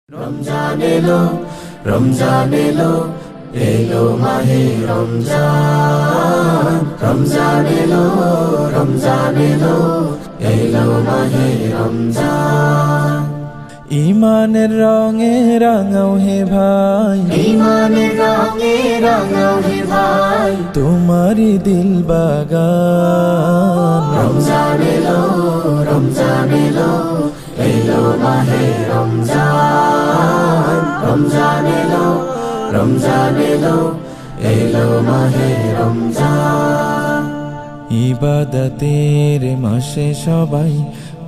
রমজান এলো রমজান এলো এলো মাহে রমজান রমজান এলো রমজান এলো এলো মাহে রমজান ইমানের রঙে রাঙাও হে ভাই ইমানের রঙে রাঙাও হে ভাই তোমারি দিল বাগান রমজান এলো রমজান এলো এলো মাহে রমজান রমজান এলো রমজান এলো এলো মাহে রমজান ইবাদতের মাসে সবাই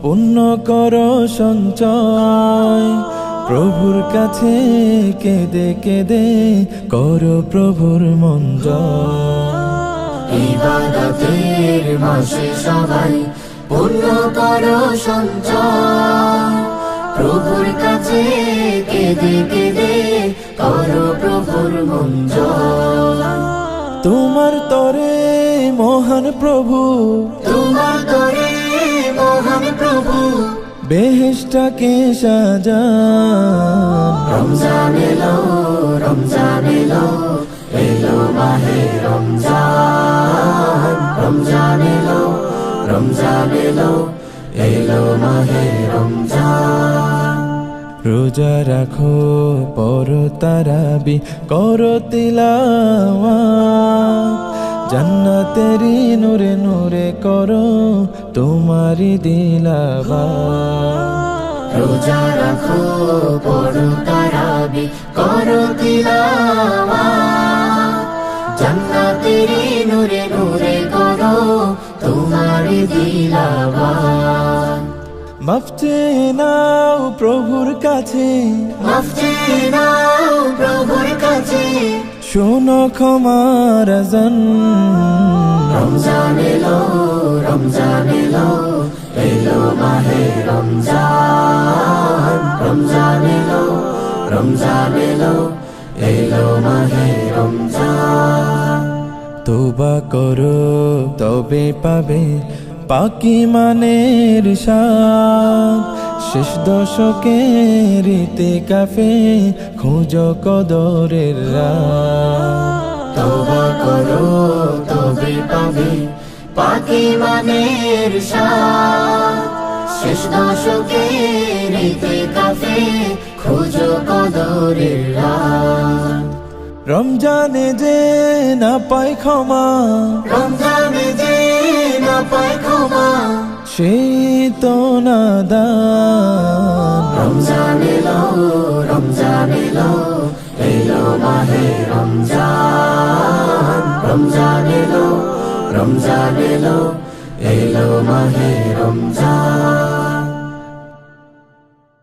পুণ্য করো সঞ্চয় প্রভুর কাছে কেঁদে কেঁদে করো প্রভুর মন জয়। ইবাদতের মাসে সবাই পুণ্য করো সঞ্চয় প্রভুর কাছে কেঁদে কেঁদে করো প্রভুর মন জয়। তোমার তরে মহান প্রভু তোমার তরে মহান প্রভু বেহেশটাকে সাজান রমজান এলো রমজান এলো এলো মাহে রমজান রমজান এলো রমজান এলো এলো মাহে রমজান রোজা রাখো পর তারাবি করো তিলাওয়াত জান্নাতেরি নূরে নূরে করো তোমারি দিলাবাত রোজা রাখো পড়ো তারাবি করো তিলাওয়াত জান্নাতের নূরে নূরে করো তোমারি দিলাওয়াত মাফ চেয়ে নাও প্রভুর কাছে মাফ চেয়ে নাও প্রভুর কাছে শোনো ক্ষমার আযান রমজান এলো রমজান এলো এলো মাহে রমজান রমজান এলো রমজান এলো এলো মাহে রমজান তওবা করো তবে পাবে পাকি মানের স্বাদ শেষ দশকের ইতিকাফে খোঁজো কদরের রাত তওবা করো তবে পাবে পাকি মানের শান শেষ দশকের ইতিকাফে খোঁজো কদরের রাত রমজানে যে না পায় ক্ষমা রমজানে যে না পায় ক্ষমা সেই তো নাদান রমজান এলো রমজান এলো এলো মাহে রমজান রমজান এলো রমজান এলো এলো মাহে রমজান